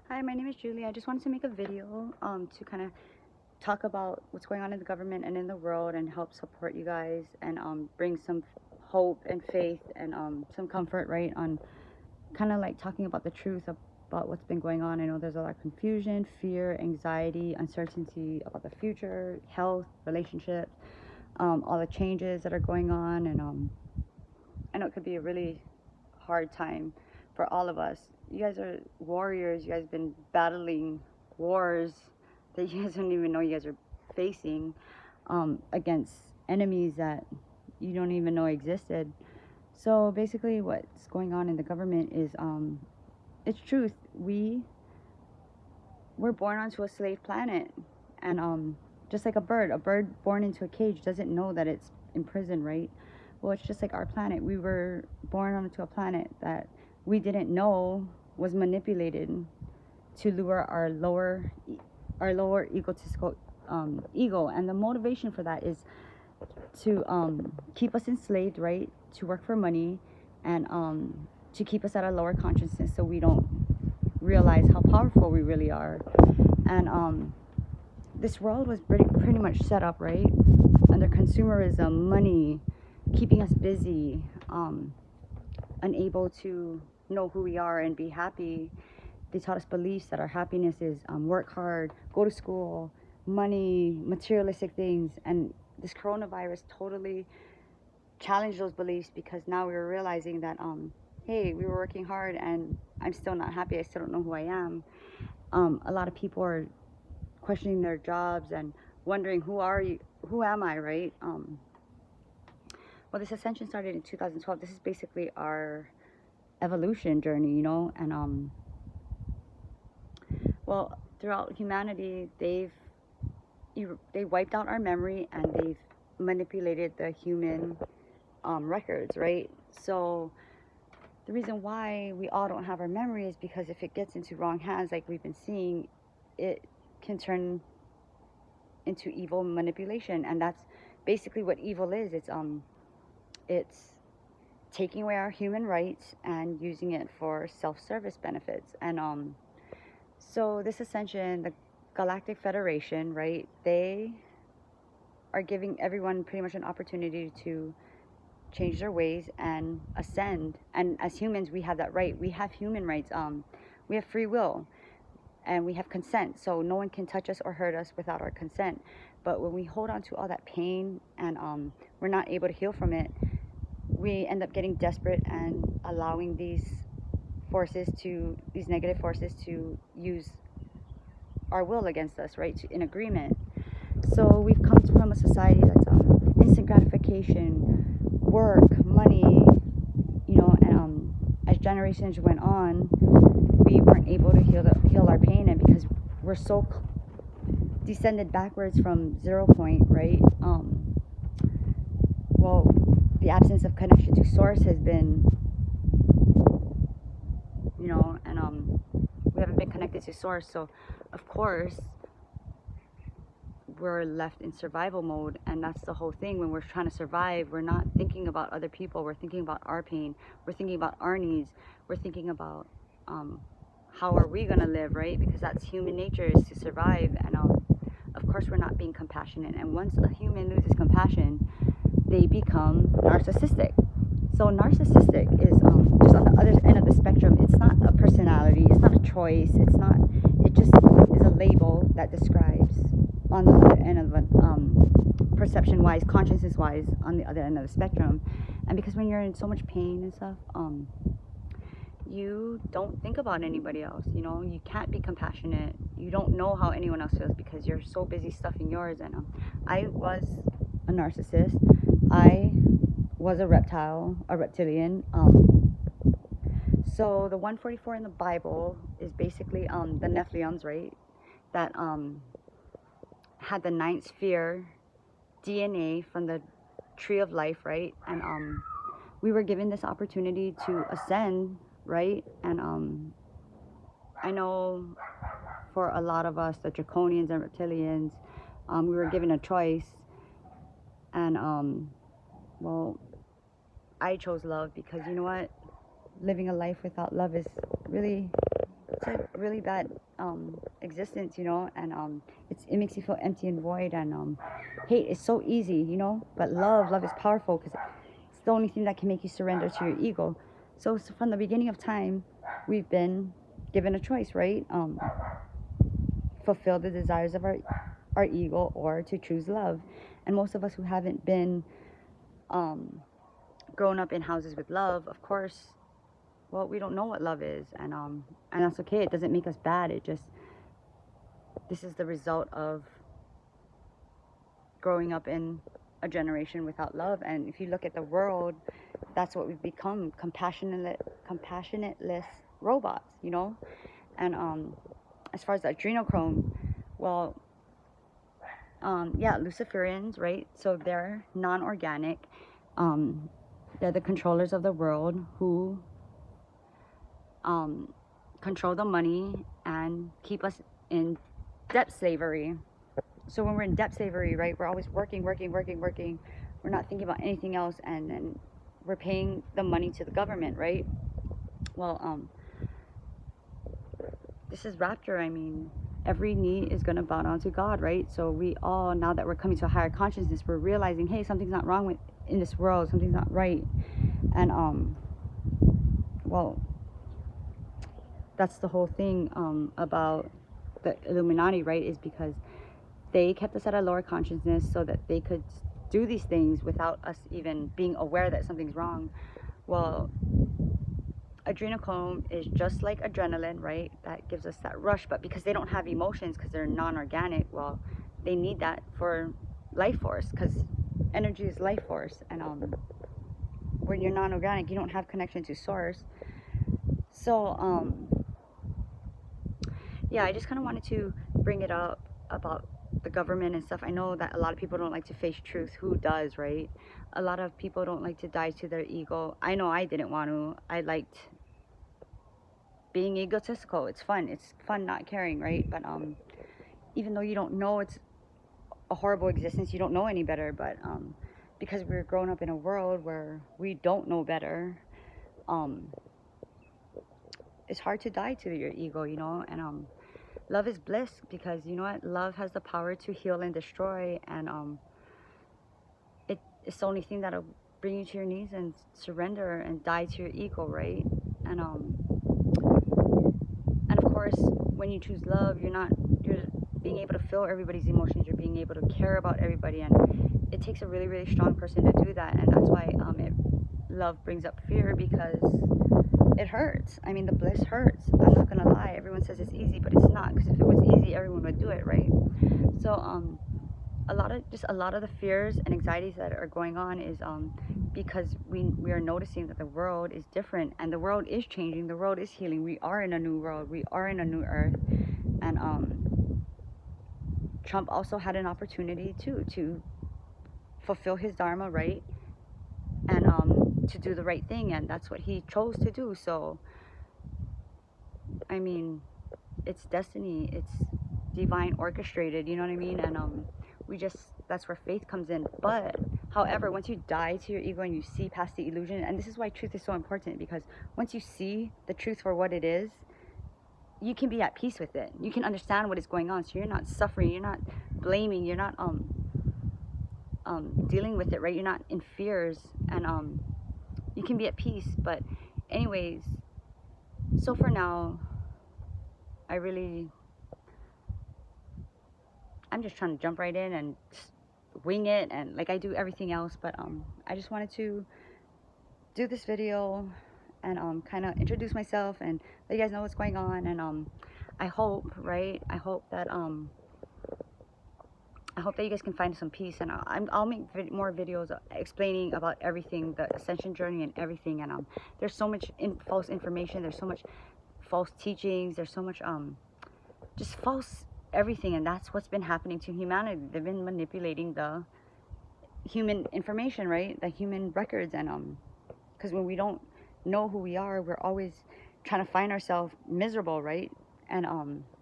Hi, my name is Julie. I just wanted to make a video to kind of talk about what's going on in the government and in the world and help support you guys and bring some hope and faith and some comfort, right? On kind of like talking about the truth about what's been going on. I know there's a lot of confusion, fear, anxiety, uncertainty about the future, health, relationships, all the changes that are going on. And I know it could be a really hard time for all of us. You guys are warriors. You guys have been battling wars that you guys don't even know you guys are facing against enemies that you don't even know existed. So basically, what's going on in the government is it's truth. We're born onto a slave planet, and just like a bird born into a cage doesn't know that it's imprisoned, right? Well, it's just like our planet. We were born onto a planet that we didn't know was manipulated to lure our lower egotistical ego, and the motivation for that is to keep us enslaved, right? To work for money, and to keep us at a lower consciousness, so we don't realize how powerful we really are. And this world was pretty much set up, right, under consumerism, money, keeping us busy, unable to know who we are and be happy. They taught us beliefs that our happiness is work hard, go to school, money, materialistic things. And this coronavirus totally challenged those beliefs, because now we were realizing that, hey, we were working hard and I'm still not happy. I still don't know who I am. A lot of people are questioning their jobs and wondering, who am I, right? Well, this ascension started in 2012. This is basically our evolution journey, and well, throughout humanity, they wiped out our memory, and they've manipulated the human records, right? So the reason why we all don't have our memory is because if it gets into wrong hands, like we've been seeing, it can turn into evil manipulation. And that's basically what evil is. It's taking away our human rights and using it for self-service benefits. And so this ascension, the Galactic Federation, right, they are giving everyone pretty much an opportunity to change their ways and ascend. And as humans, we have that right. We have human rights. We have free will, and we have consent. So no one can touch us or hurt us without our consent. But when we hold on to all that pain and we're not able to heal from it, we end up getting desperate and allowing these negative forces to use our will against us, right? In agreement. So we've come from a society that's instant gratification, work, money, and as generations went on, we weren't able to heal our pain, and because we're so descended backwards from 0 point, right? Well, the absence of connection to source has been, and we haven't been connected to source, so of course we're left in survival mode. And that's the whole thing. When we're trying to survive, we're not thinking about other people. We're thinking about our pain. We're thinking about our needs. We're thinking about how are we going to live, right? Because that's human nature, is to survive. And of course we're not being compassionate. And once a human loses compassion, they become narcissistic. So narcissistic is just on the other end of the spectrum. It's not a personality. It's not a choice. It just is a label that describes on the other end of it, perception-wise, consciousness-wise, on the other end of the spectrum. And because when you're in so much pain and stuff, you don't think about anybody else. You can't be compassionate. You don't know how anyone else feels because you're so busy stuffing yours. And I was a narcissist. I was a reptilian. So the 144 in the Bible is basically the Nephilims, right? That had the ninth sphere DNA from the tree of life, right? And we were given this opportunity to ascend, right? And I know for a lot of us, the draconians and reptilians, we were given a choice. And well, I chose love, because you know what? Living a life without love is really it's a really bad existence, you know, and it makes you feel empty and void, and hate is so easy, you know, but love is powerful because it's the only thing that can make you surrender to your ego. So from the beginning of time, we've been given a choice, right? Fulfill the desires of our ego, or to choose love. And most of us who haven't been um, grown up in houses with love, of course, well, we don't know what love is, and that's okay. It doesn't make us bad. It just, this is the result of growing up in a generation without love. And if you look at the world, that's what we've become: compassionateless robots, you know. And as far as the adrenochrome, well, yeah, Luciferians, right? So they're non-organic. They're the controllers of the world who control the money and keep us in debt slavery. So when we're in debt slavery, right, we're always working. We're not thinking about anything else, and then we're paying the money to the government, right? Well, this is rapture. I mean, every knee is going to bow down to God, right? So we all, now that we're coming to a higher consciousness, we're realizing, hey, something's not wrong with in this world. Something's not right. And well, that's the whole thing about the Illuminati, right? Is because they kept us at a lower consciousness so that they could do these things without us even being aware that something's wrong. Well, adrenochrome is just like adrenaline, right? That gives us that rush, but because they don't have emotions, because they're non-organic, well, they need that for life force, because energy is life force. And when you're non-organic, you don't have connection to source. So yeah, I just kind of wanted to bring it up about the government and stuff. I know that a lot of people don't like to face truth. Who does, right? A lot of people don't like to die to their ego. I know I didn't want to. I liked being egotistical. It's fun not caring, right? But even though you don't know it's a horrible existence, you don't know any better. But because we're grown up in a world where we don't know better, it's hard to die to your ego, you know. And love is bliss, because you know what, love has the power to heal and destroy. And it's the only thing that'll bring you to your knees and surrender and die to your ego, right? And of course, when you choose love, you're being able to feel everybody's emotions. You're being able to care about everybody, and it takes a really, really strong person to do that. And that's why love brings up fear, because it hurts. I mean, the bliss hurts. I'm not gonna lie. Everyone says it's easy, but it's not. Because if it was easy, everyone would do it, right? So a lot of the fears and anxieties that are going on is because we are noticing that the world is different, and the world is changing. The world is healing. We are in a new world. We are in a new earth. And Trump also had an opportunity to fulfill his dharma, right? And to do the right thing, and that's what he chose to do. So I mean, it's destiny. It's divine orchestrated, you know what I mean? And that's where faith comes in. But however, once you die to your ego and you see past the illusion, and this is why truth is so important, because once you see the truth for what it is, you can be at peace with it. You can understand what is going on, so you're not suffering, you're not blaming, you're not dealing with it, right? You're not in fears, and you can be at peace. But anyways, so for now, I'm just trying to jump right in and just wing it, and like I do everything else. But I just wanted to do this video and kind of introduce myself and let you guys know what's going on. And I hope, right? I hope that you guys can find some peace, and I'll make more videos explaining about everything, the ascension journey and everything. And there's so much false information. There's so much false teachings. There's so much just false everything, and that's what's been happening to humanity. They've been manipulating the human information, right? The human records. And because when we don't know who we are, we're always trying to find ourselves miserable, right? And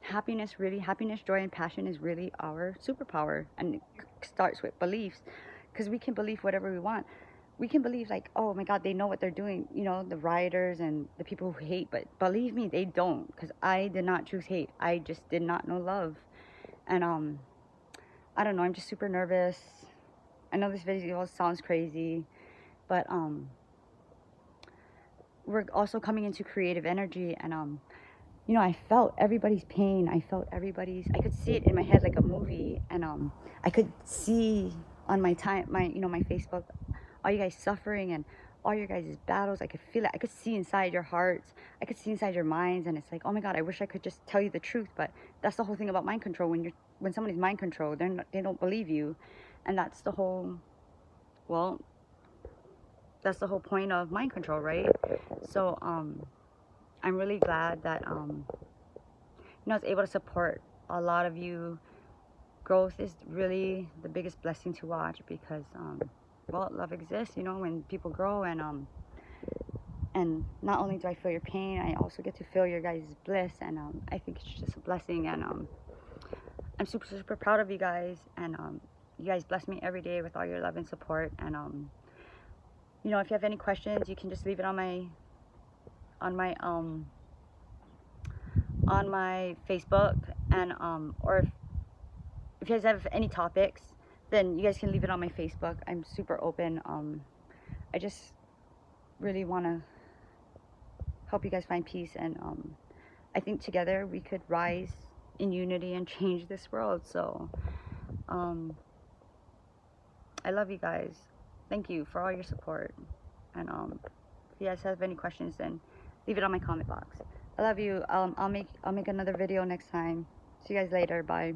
happiness, joy, and passion is really our superpower, and it starts with beliefs, because we can believe whatever we want. we can believe like, oh my God, they know what they're doing, you know, the rioters and the people who hate, but believe me, they don't, because I did not choose hate. I just did not know love. And I don't know, I'm just super nervous. I know this video sounds crazy, but we're also coming into creative energy, and you know, I felt everybody's pain. I felt everybody's, I could see it in my head like a movie, and I could see on my you know, my Facebook, all you guys suffering and all your guys' battles. I could feel it. I could see inside your hearts. I could see inside your minds, and it's like, oh my God, I wish I could just tell you the truth. But that's the whole thing about mind control. When somebody's mind controlled, they don't believe you, and that's the whole, well, that's the whole point of mind control, right? So I'm really glad that you know, I was able to support a lot of you. Growth is really the biggest blessing to watch, because well, love exists, you know, when people grow, and not only do I feel your pain, I also get to feel your guys' bliss, and I think it's just a blessing, and I'm super super proud of you guys, and you guys bless me every day with all your love and support, and you know, if you have any questions, you can just leave it on my on my on my Facebook, and or if you guys have any topics, then you guys can leave it on my Facebook. I'm super open. I just really want to help you guys find peace, and I think together we could rise in unity and change this world. So I love you guys. Thank you for all your support, and if you guys have any questions, then leave it on my comment box. I love you. I'll make another video next time. See you guys later. Bye.